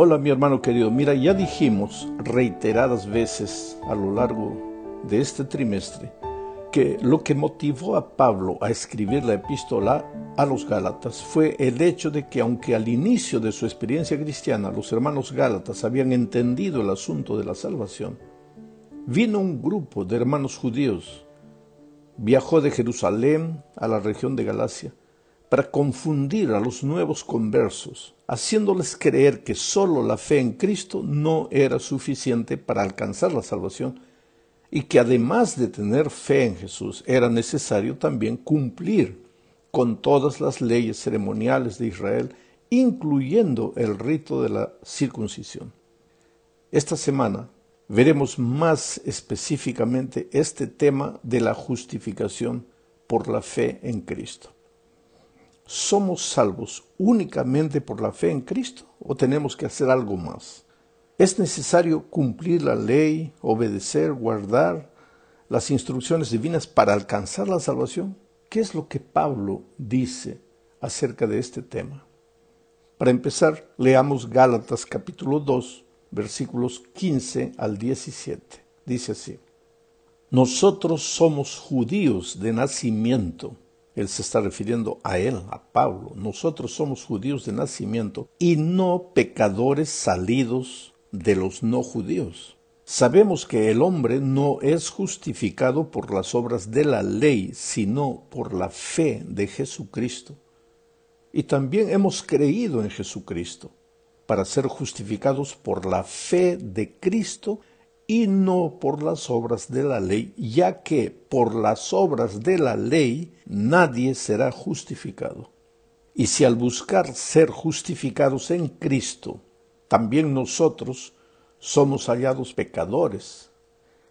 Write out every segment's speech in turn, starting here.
Hola mi hermano querido, mira, ya dijimos reiteradas veces a lo largo de este trimestre que lo que motivó a Pablo a escribir la epístola a los Gálatas fue el hecho de que aunque al inicio de su experiencia cristiana los hermanos Gálatas habían entendido el asunto de la salvación, vino un grupo de hermanos judíos, viajó de Jerusalén a la región de Galacia para confundir a los nuevos conversos, haciéndoles creer que solo la fe en Cristo no era suficiente para alcanzar la salvación y que además de tener fe en Jesús era necesario también cumplir con todas las leyes ceremoniales de Israel, incluyendo el rito de la circuncisión. Esta semana veremos más específicamente este tema de la justificación por la fe en Cristo. ¿Somos salvos únicamente por la fe en Cristo o tenemos que hacer algo más? ¿Es necesario cumplir la ley, obedecer, guardar las instrucciones divinas para alcanzar la salvación? ¿Qué es lo que Pablo dice acerca de este tema? Para empezar, leamos Gálatas capítulo 2, versículos 15 al 17. Dice así: Nosotros somos judíos de nacimiento. Él se está refiriendo a él, a Pablo. Nosotros somos judíos de nacimiento y no pecadores salidos de los no judíos. Sabemos que el hombre no es justificado por las obras de la ley, sino por la fe de Jesucristo. Y también hemos creído en Jesucristo para ser justificados por la fe de Cristo y no por las obras de la ley, ya que por las obras de la ley nadie será justificado. Y si al buscar ser justificados en Cristo, también nosotros somos hallados pecadores,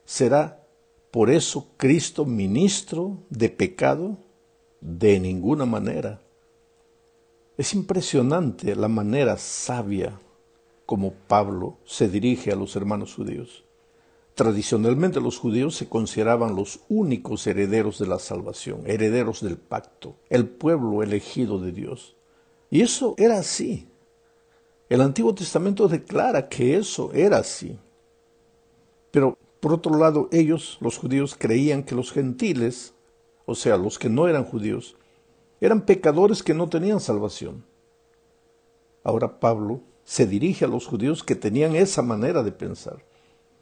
¿será por eso Cristo ministro de pecado? De ninguna manera. Es impresionante la manera sabia como Pablo se dirige a los hermanos judíos. Tradicionalmente los judíos se consideraban los únicos herederos de la salvación, herederos del pacto, el pueblo elegido de Dios. Y eso era así. El Antiguo Testamento declara que eso era así. Pero, por otro lado, ellos, los judíos, creían que los gentiles, o sea, los que no eran judíos, eran pecadores que no tenían salvación. Ahora Pablo se dirige a los judíos que tenían esa manera de pensar.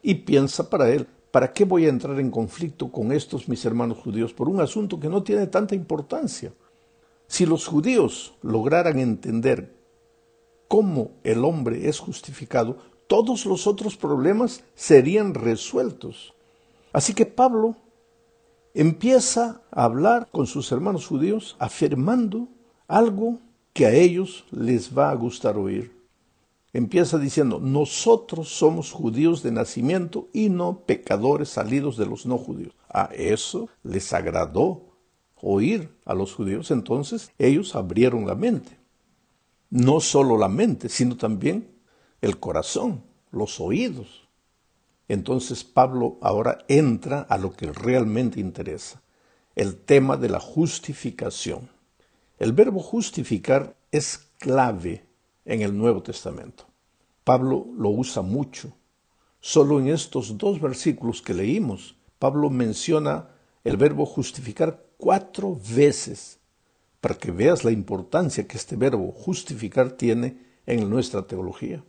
Y piensa para él, ¿para qué voy a entrar en conflicto con estos mis hermanos judíos por un asunto que no tiene tanta importancia? Si los judíos lograran entender cómo el hombre es justificado, todos los otros problemas serían resueltos. Así que Pablo empieza a hablar con sus hermanos judíos afirmando algo que a ellos les va a gustar oír. Empieza diciendo, nosotros somos judíos de nacimiento y no pecadores salidos de los no judíos. A eso les agradó oír a los judíos, entonces ellos abrieron la mente. No solo la mente, sino también el corazón, los oídos. Entonces Pablo ahora entra a lo que realmente interesa, el tema de la justificación. El verbo justificar es clave en el Nuevo Testamento. Pablo lo usa mucho. Solo en estos 2 versículos que leímos, Pablo menciona el verbo justificar 4 veces, para que veas la importancia que este verbo justificar tiene en nuestra teología.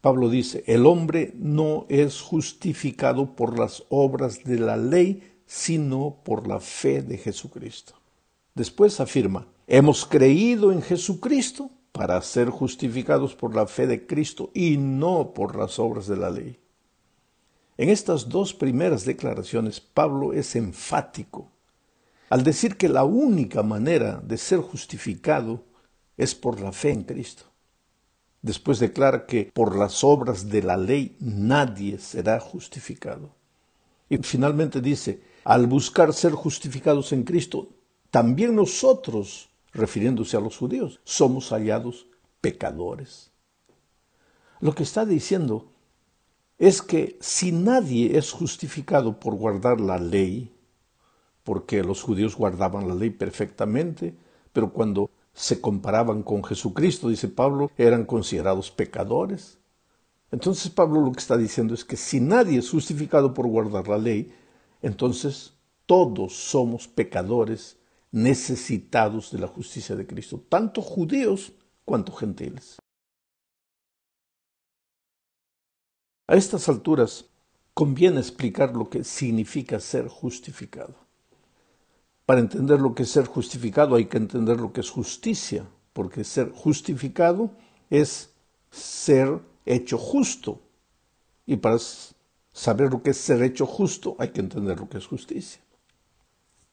Pablo dice, el hombre no es justificado por las obras de la ley, sino por la fe de Jesucristo. Después afirma, hemos creído en Jesucristo para ser justificados por la fe de Cristo y no por las obras de la ley. En estas 2 primeras declaraciones, Pablo es enfático al decir que la única manera de ser justificado es por la fe en Cristo. Después declara que por las obras de la ley nadie será justificado. Y finalmente dice, al buscar ser justificados en Cristo, también nosotros, refiriéndose a los judíos, somos hallados pecadores. Lo que está diciendo es que si nadie es justificado por guardar la ley, porque los judíos guardaban la ley perfectamente, pero cuando se comparaban con Jesucristo, dice Pablo, eran considerados pecadores. Entonces Pablo lo que está diciendo es que si nadie es justificado por guardar la ley, entonces todos somos pecadores necesitados de la justicia de Cristo, tanto judíos cuanto gentiles. A estas alturas conviene explicar lo que significa ser justificado. Para entender lo que es ser justificado hay que entender lo que es justicia, porque ser justificado es ser hecho justo. Y para saber lo que es ser hecho justo hay que entender lo que es justicia.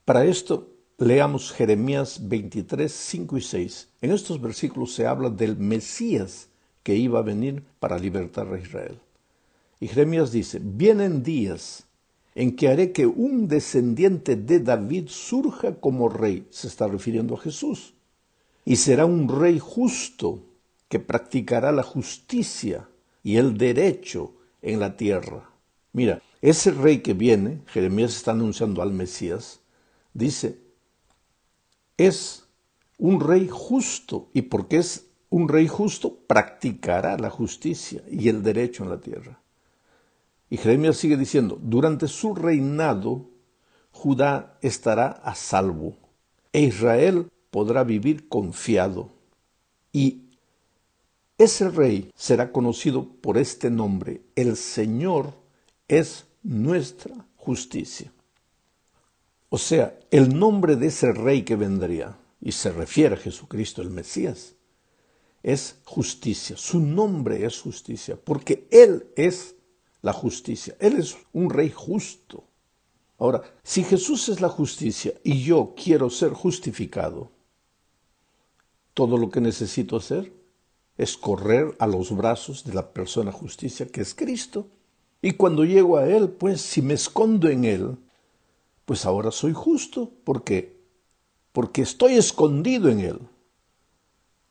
Para esto leamos Jeremías 23, 5 y 6. En estos versículos se habla del Mesías que iba a venir para libertar a Israel. Y Jeremías dice, vienen días en que haré que un descendiente de David surja como rey, se está refiriendo a Jesús, y será un rey justo que practicará la justicia y el derecho en la tierra. Mira, ese rey que viene, Jeremías está anunciando al Mesías, dice, es un rey justo, y porque es un rey justo, practicará la justicia y el derecho en la tierra. Y Jeremías sigue diciendo, durante su reinado, Judá estará a salvo, e Israel podrá vivir confiado. Y ese rey será conocido por este nombre, el Señor es nuestra justicia. O sea, el nombre de ese rey que vendría, y se refiere a Jesucristo el Mesías, es justicia. Su nombre es justicia, porque Él es la justicia. Él es un rey justo. Ahora, si Jesús es la justicia y yo quiero ser justificado, todo lo que necesito hacer es correr a los brazos de la persona justicia que es Cristo. Y cuando llego a Él, pues si me escondo en Él, pues ahora soy justo. ¿Por qué? Porque estoy escondido en Él.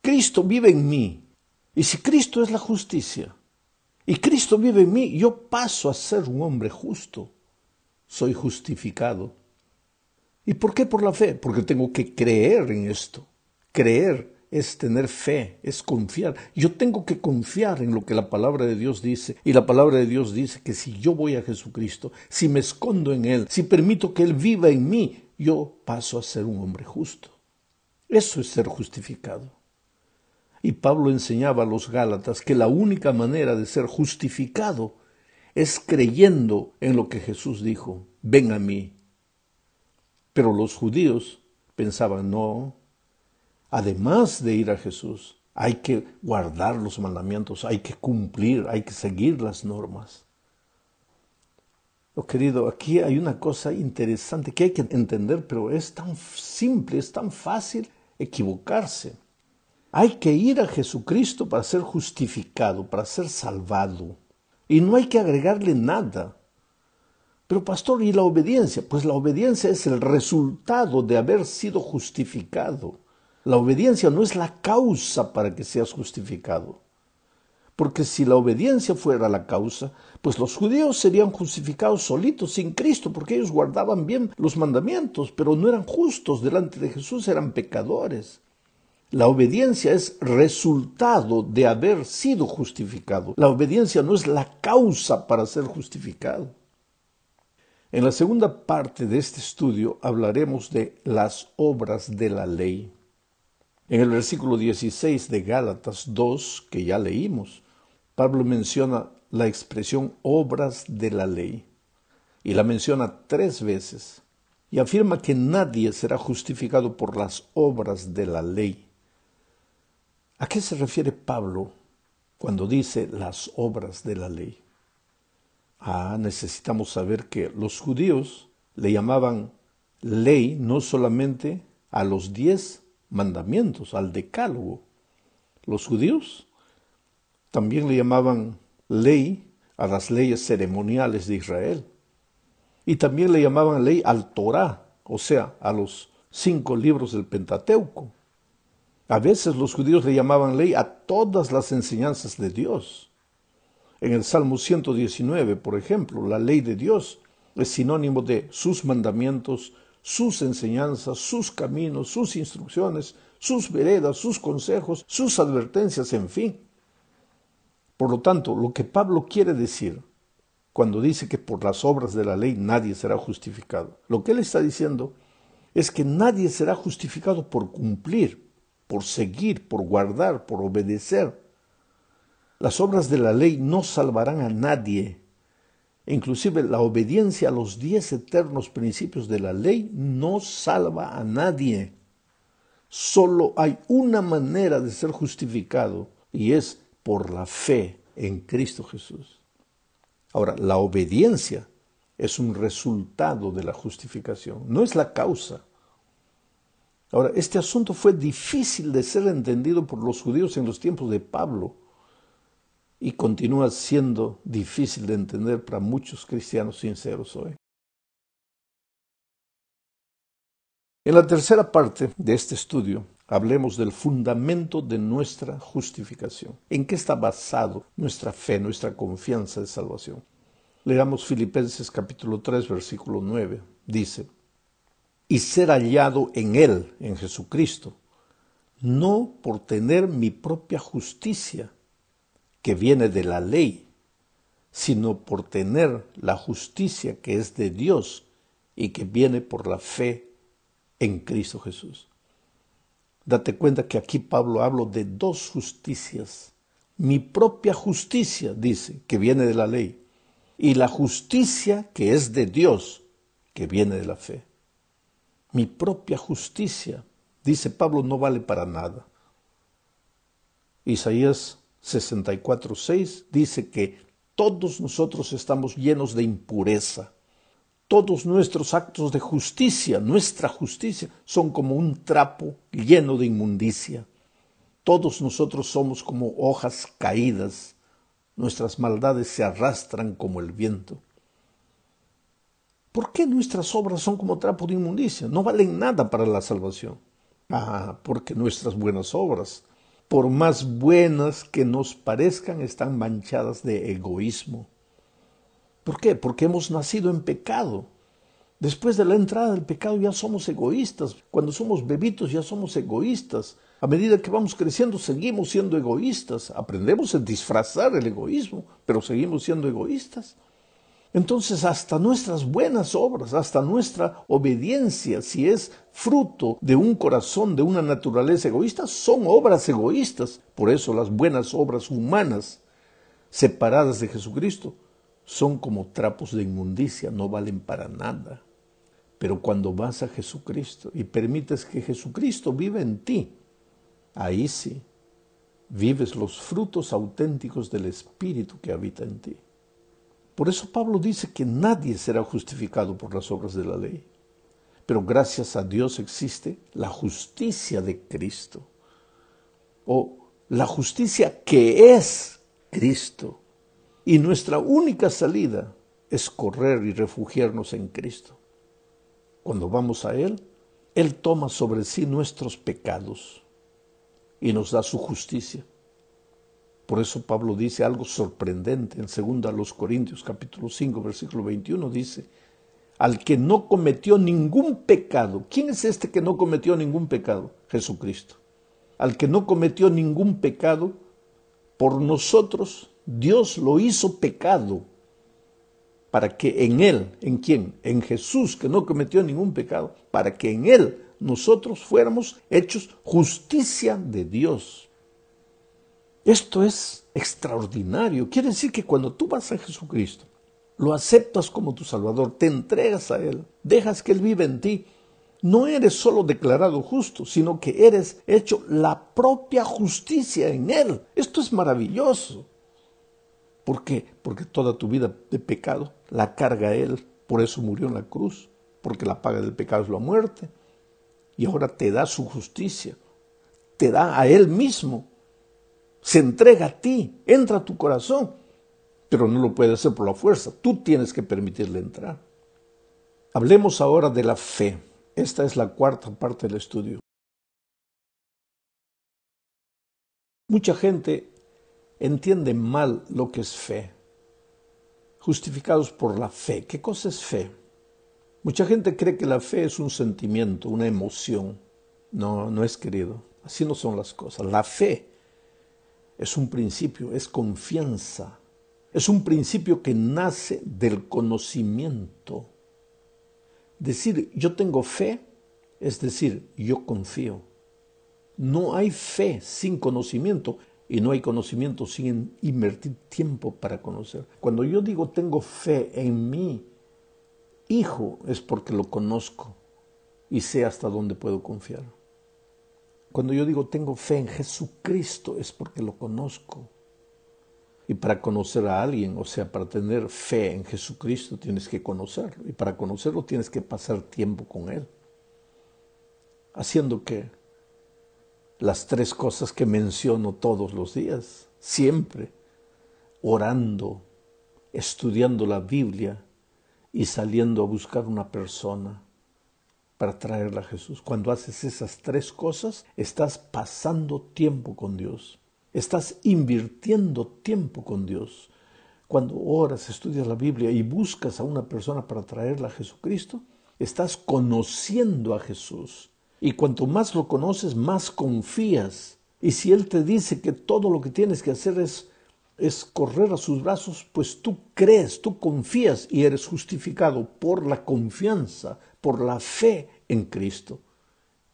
Cristo vive en mí. Y si Cristo es la justicia, y Cristo vive en mí, yo paso a ser un hombre justo. Soy justificado. ¿Y por qué por la fe? Porque tengo que creer en esto. Creer es tener fe, es confiar. Yo tengo que confiar en lo que la palabra de Dios dice. Y la palabra de Dios dice que si yo voy a Jesucristo, si me escondo en Él, si permito que Él viva en mí, yo paso a ser un hombre justo. Eso es ser justificado. Y Pablo enseñaba a los Gálatas que la única manera de ser justificado es creyendo en lo que Jesús dijo, ven a mí. Pero los judíos pensaban, no, además de ir a Jesús, hay que guardar los mandamientos, hay que cumplir, hay que seguir las normas. Oh, querido, aquí hay una cosa interesante que hay que entender, pero es tan simple, es tan fácil equivocarse. Hay que ir a Jesucristo para ser justificado, para ser salvado. Y no hay que agregarle nada. Pero pastor, ¿y la obediencia? Pues la obediencia es el resultado de haber sido justificado. La obediencia no es la causa para que seas justificado. Porque si la obediencia fuera la causa, pues los judíos serían justificados solitos, sin Cristo, porque ellos guardaban bien los mandamientos, pero no eran justos delante de Jesús, eran pecadores. La obediencia es resultado de haber sido justificado. La obediencia no es la causa para ser justificado. En la segunda parte de este estudio hablaremos de las obras de la ley. En el versículo 16 de Gálatas 2, que ya leímos, Pablo menciona la expresión obras de la ley, y la menciona 3 veces, y afirma que nadie será justificado por las obras de la ley. ¿A qué se refiere Pablo cuando dice las obras de la ley? Necesitamos saber que los judíos le llamaban ley no solamente a los 10 mandamientos, al decálogo. Los judíos también le llamaban ley a las leyes ceremoniales de Israel. Y también le llamaban ley al Torá, o sea, a los 5 libros del Pentateuco. A veces los judíos le llamaban ley a todas las enseñanzas de Dios. En el Salmo 119, por ejemplo, la ley de Dios es sinónimo de sus mandamientos, sus enseñanzas, sus caminos, sus instrucciones, sus veredas, sus consejos, sus advertencias, en fin. Por lo tanto, lo que Pablo quiere decir cuando dice que por las obras de la ley nadie será justificado, lo que él está diciendo es que nadie será justificado por cumplir, por seguir, por guardar, por obedecer. Las obras de la ley no salvarán a nadie. Inclusive la obediencia a los 10 eternos principios de la ley no salva a nadie. Solo hay una manera de ser justificado y es por la fe en Cristo Jesús. Ahora, la obediencia es un resultado de la justificación, no es la causa. Ahora, este asunto fue difícil de ser entendido por los judíos en los tiempos de Pablo y continúa siendo difícil de entender para muchos cristianos sinceros hoy. En la tercera parte de este estudio, hablemos del fundamento de nuestra justificación. ¿En qué está basado nuestra fe, nuestra confianza de salvación? Leamos Filipenses capítulo 3, versículo 9. Dice, y ser hallado en Él, en Jesucristo, no por tener mi propia justicia, que viene de la ley, sino por tener la justicia que es de Dios y que viene por la fe en Cristo Jesús. Date cuenta que aquí Pablo habla de dos justicias. Mi propia justicia, dice, que viene de la ley, y la justicia que es de Dios, que viene de la fe. Mi propia justicia, dice Pablo, no vale para nada. Isaías 64:6 dice que todos nosotros estamos llenos de impureza. Todos nuestros actos de justicia, nuestra justicia, son como un trapo lleno de inmundicia. Todos nosotros somos como hojas caídas. Nuestras maldades se arrastran como el viento. ¿Por qué nuestras obras son como trapo de inmundicia? No valen nada para la salvación. Porque nuestras buenas obras, por más buenas que nos parezcan, están manchadas de egoísmo. ¿Por qué? Porque hemos nacido en pecado. Después de la entrada del pecado ya somos egoístas. Cuando somos bebitos ya somos egoístas. A medida que vamos creciendo seguimos siendo egoístas. Aprendemos a disfrazar el egoísmo, pero seguimos siendo egoístas. Entonces hasta nuestras buenas obras, hasta nuestra obediencia, si es fruto de un corazón, de una naturaleza egoísta, son obras egoístas. Por eso las buenas obras humanas, separadas de Jesucristo, son como trapos de inmundicia, no valen para nada. Pero cuando vas a Jesucristo y permites que Jesucristo viva en ti, ahí sí, vives los frutos auténticos del Espíritu que habita en ti. Por eso Pablo dice que nadie será justificado por las obras de la ley. Pero gracias a Dios existe la justicia de Cristo, o la justicia que es Cristo. Y nuestra única salida es correr y refugiarnos en Cristo. Cuando vamos a Él, Él toma sobre sí nuestros pecados y nos da su justicia. Por eso Pablo dice algo sorprendente en 2 Corintios capítulo 5, versículo 21, dice, al que no cometió ningún pecado. ¿Quién es este que no cometió ningún pecado? Jesucristo. Al que no cometió ningún pecado, por nosotros Dios lo hizo pecado, para que en Él, ¿en quién? En Jesús, que no cometió ningún pecado, para que en Él nosotros fuéramos hechos justicia de Dios. Esto es extraordinario. Quiere decir que cuando tú vas a Jesucristo, lo aceptas como tu Salvador, te entregas a Él, dejas que Él viva en ti, no eres solo declarado justo, sino que eres hecho la propia justicia en Él. Esto es maravilloso. ¿Por qué? Porque toda tu vida de pecado la carga Él, por eso murió en la cruz, porque la paga del pecado es la muerte, y ahora te da su justicia, te da a Él mismo, se entrega a ti, entra a tu corazón, pero no lo puede hacer por la fuerza, tú tienes que permitirle entrar. Hablemos ahora de la fe. Esta es la cuarta parte del estudio. Mucha gente entiende mal lo que es fe. Justificados por la fe. ¿Qué cosa es fe? Mucha gente cree que la fe es un sentimiento, una emoción. No, no es, querido. Así no son las cosas. La fe es un principio, es confianza. Es un principio que nace del conocimiento. Decir yo tengo fe es decir yo confío. No hay fe sin conocimiento y no hay conocimiento sin invertir tiempo para conocer. Cuando yo digo tengo fe en mi hijo es porque lo conozco y sé hasta dónde puedo confiar. Cuando yo digo tengo fe en Jesucristo es porque lo conozco. Y para conocer a alguien, o sea, para tener fe en Jesucristo tienes que conocerlo. Y para conocerlo tienes que pasar tiempo con Él. Haciendo que las tres cosas que menciono todos los días, siempre, orando, estudiando la Biblia y saliendo a buscar una persona para traerla a Jesús. Cuando haces esas tres cosas, estás pasando tiempo con Dios. Estás invirtiendo tiempo con Dios. Cuando oras, estudias la Biblia y buscas a una persona para traerla a Jesucristo, estás conociendo a Jesús. Y cuanto más lo conoces, más confías. Y si Él te dice que todo lo que tienes que hacer es correr a sus brazos, pues tú crees, tú confías y eres justificado por la confianza, por la fe en Cristo.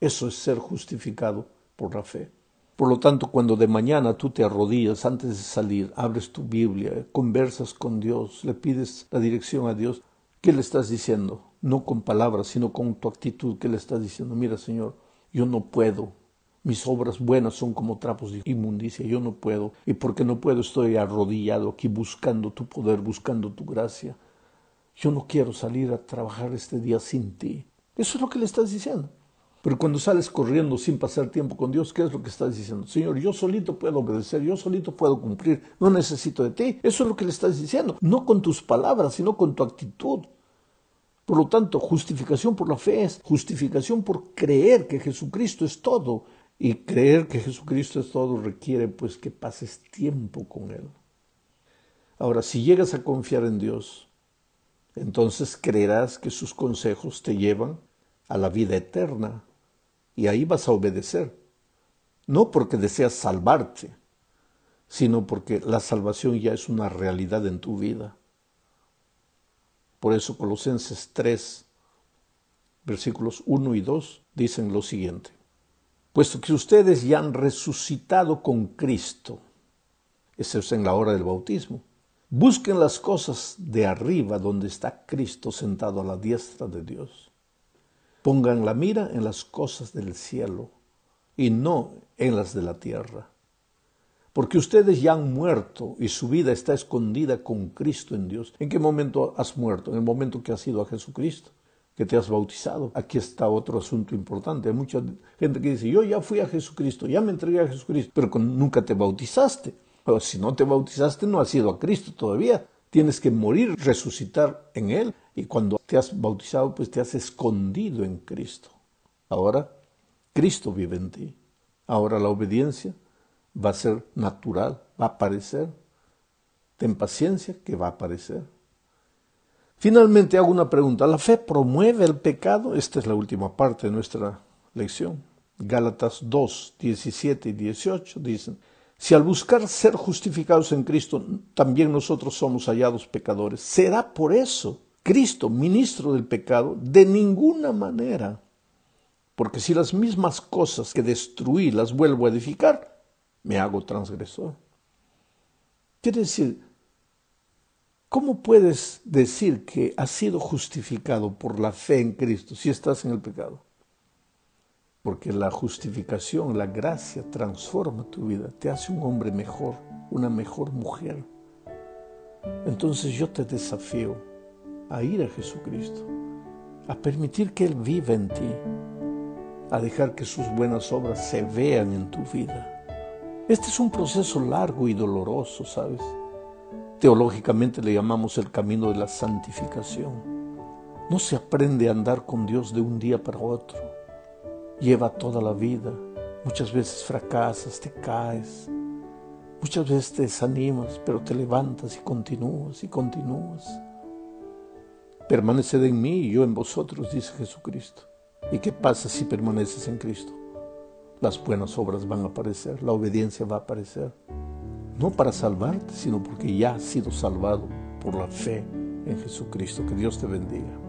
Eso es ser justificado por la fe. Por lo tanto, cuando de mañana tú te arrodillas antes de salir, abres tu Biblia, conversas con Dios, le pides la dirección a Dios, ¿qué le estás diciendo? No con palabras, sino con tu actitud. ¿Qué le estás diciendo? Mira, Señor, yo no puedo. Mis obras buenas son como trapos de inmundicia. Yo no puedo. Y porque no puedo, estoy arrodillado aquí buscando tu poder, buscando tu gracia. Yo no quiero salir a trabajar este día sin ti. Eso es lo que le estás diciendo. Pero cuando sales corriendo sin pasar tiempo con Dios, ¿qué es lo que estás diciendo? Señor, yo solito puedo obedecer, yo solito puedo cumplir, no necesito de ti. Eso es lo que le estás diciendo, no con tus palabras, sino con tu actitud. Por lo tanto, justificación por la fe es justificación por creer que Jesucristo es todo. Y creer que Jesucristo es todo requiere pues que pases tiempo con Él. Ahora, si llegas a confiar en Dios, entonces creerás que sus consejos te llevan a la vida eterna. Y ahí vas a obedecer, no porque deseas salvarte, sino porque la salvación ya es una realidad en tu vida. Por eso Colosenses 3, versículos 1 y 2 dicen lo siguiente. Puesto que ustedes ya han resucitado con Cristo, eso es en la hora del bautismo, busquen las cosas de arriba donde está Cristo sentado a la diestra de Dios. Pongan la mira en las cosas del cielo y no en las de la tierra. Porque ustedes ya han muerto y su vida está escondida con Cristo en Dios. ¿En qué momento has muerto? En el momento que has ido a Jesucristo, que te has bautizado. Aquí está otro asunto importante. Hay mucha gente que dice, yo ya fui a Jesucristo, ya me entregué a Jesucristo, pero nunca te bautizaste. Pero si no te bautizaste, no has ido a Cristo todavía. Tienes que morir, resucitar en Él. Y cuando te has bautizado, pues te has escondido en Cristo. Ahora, Cristo vive en ti. Ahora la obediencia va a ser natural, va a aparecer. Ten paciencia que va a aparecer. Finalmente hago una pregunta. ¿La fe promueve el pecado? Esta es la última parte de nuestra lección. Gálatas 2, 17 y 18 dicen, si al buscar ser justificados en Cristo, también nosotros somos hallados pecadores, ¿será por eso Cristo ministro del pecado? De ninguna manera. Porque si las mismas cosas que destruí las vuelvo a edificar, me hago transgresor. Quiere decir, ¿cómo puedes decir que has sido justificado por la fe en Cristo si estás en el pecado? Porque la justificación, la gracia transforma tu vida, te hace un hombre mejor, una mejor mujer. Entonces yo te desafío a ir a Jesucristo, a permitir que Él viva en ti, a dejar que sus buenas obras se vean en tu vida. Este es un proceso largo y doloroso, ¿sabes? Teológicamente le llamamos el camino de la santificación. No se aprende a andar con Dios de un día para otro. Lleva toda la vida. Muchas veces fracasas, te caes. Muchas veces te desanimas, pero te levantas y continúas y continúas. Permaneced en mí y yo en vosotros, dice Jesucristo. ¿Y qué pasa si permaneces en Cristo? las buenas obras van a aparecer, la obediencia va a aparecer. No para salvarte, sino porque ya has sido salvado por la fe en Jesucristo. Que Dios te bendiga.